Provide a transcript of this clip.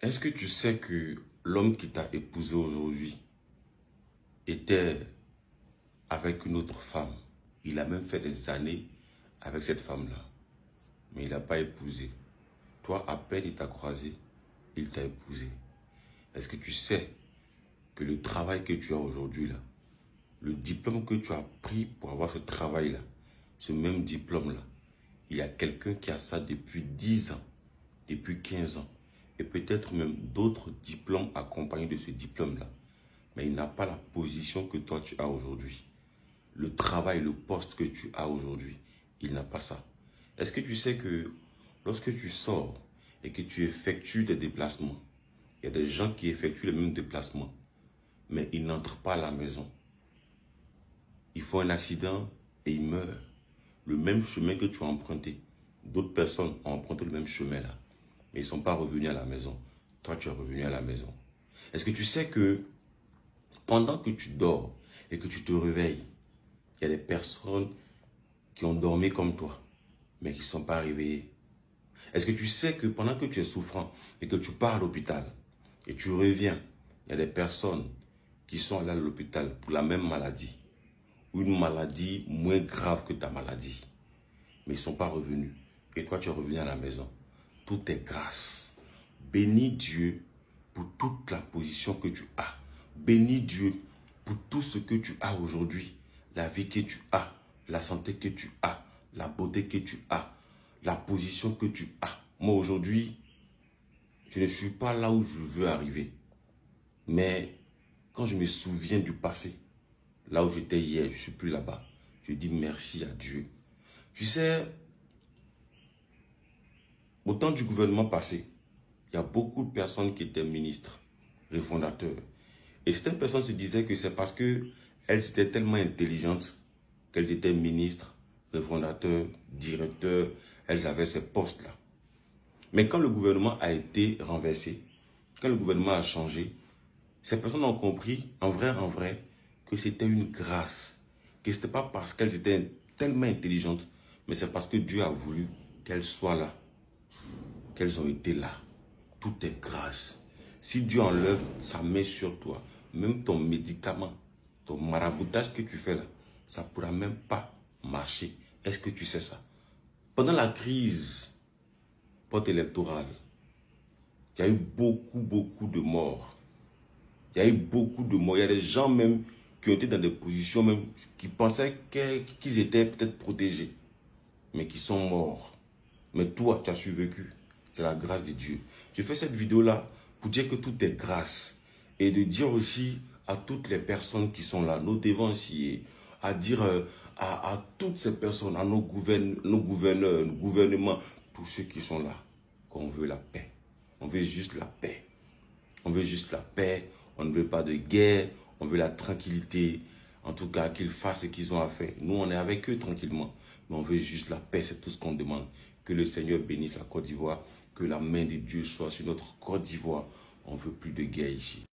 Est-ce que tu sais que l'homme qui t'a épousé aujourd'hui était avec une autre femme? Il a même fait des années avec cette femme-là, mais il n'a pas épousé. Toi, à peine il t'a croisé, il t'a épousé. Est-ce que tu sais que le travail que tu as aujourd'hui là, le diplôme que tu as pris pour avoir ce travail-là, ce même diplôme-là, il y a quelqu'un qui a ça depuis 10 ans, depuis 15 ans, et peut-être même d'autres diplômes accompagnés de ce diplôme-là. Mais il n'a pas la position que toi tu as aujourd'hui. Le travail, le poste que tu as aujourd'hui, il n'a pas ça. Est-ce que tu sais que lorsque tu sors et que tu effectues des déplacements, il y a des gens qui effectuent les mêmes déplacements, mais ils n'entrent pas à la maison. Ils font un accident et ils meurent. Le même chemin que tu as emprunté. D'autres personnes ont emprunté le même chemin là, mais ils ne sont pas revenus à la maison. Toi, tu es revenu à la maison. Est-ce que tu sais que pendant que tu dors et que tu te réveilles, il y a des personnes qui ont dormi comme toi, mais qui ne sont pas réveillées? Est-ce que tu sais que pendant que tu es souffrant et que tu pars à l'hôpital et tu reviens, il y a des personnes qui sont allées à l'hôpital pour la même maladie ou une maladie moins grave que ta maladie, mais ils ne sont pas revenus. Et toi, tu es revenu à la maison. Tout est grâce. Bénis Dieu pour toute la position que tu as. Bénis Dieu pour tout ce que tu as aujourd'hui. La vie que tu as, la santé que tu as, la beauté que tu as, la position que tu as. Moi, aujourd'hui, je ne suis pas là où je veux arriver. Mais quand je me souviens du passé, là où j'étais hier, je ne suis plus là-bas. Je dis merci à Dieu. Tu sais, au temps du gouvernement passé, il y a beaucoup de personnes qui étaient ministres, refondateurs. Et certaines personnes se disaient que c'est parce qu'elles étaient tellement intelligentes qu'elles étaient ministres, refondateurs, directeurs, elles avaient ces postes-là. Mais quand le gouvernement a été renversé, quand le gouvernement a changé, ces personnes ont compris, en vrai, que c'était une grâce. Que ce n'était pas parce qu'elles étaient tellement intelligentes, mais c'est parce que Dieu a voulu qu'elles soient là. Qu'elles ont été là. Tout est grâce. Si Dieu enlève sa main sur toi, même ton médicament, ton maraboutage que tu fais là, ça ne pourra même pas marcher. Est-ce que tu sais ça? Pendant la crise post-électorale, il y a eu beaucoup de morts. Il y a eu beaucoup de morts. Il y a des gens même qui ont été dans des positions même qui pensaient qu'ils étaient peut-être protégés, mais qui sont morts. Mais toi, tu as survécu. C'est la grâce de Dieu. Je fais cette vidéo-là pour dire que tout est grâce. Et de dire aussi à toutes les personnes qui sont là, nos dévanciers, à dire à toutes ces personnes, à nos gouverneurs, nos gouvernements, tous ceux qui sont là, qu'on veut la paix. On veut juste la paix. On veut juste la paix. On ne veut pas de guerre. On veut la tranquillité. En tout cas, qu'ils fassent ce qu'ils ont à faire. Nous, on est avec eux tranquillement. Mais on veut juste la paix. C'est tout ce qu'on demande. Que le Seigneur bénisse la Côte d'Ivoire. Que la main de Dieu soit sur notre Côte d'Ivoire. On ne veut plus de guerre ici.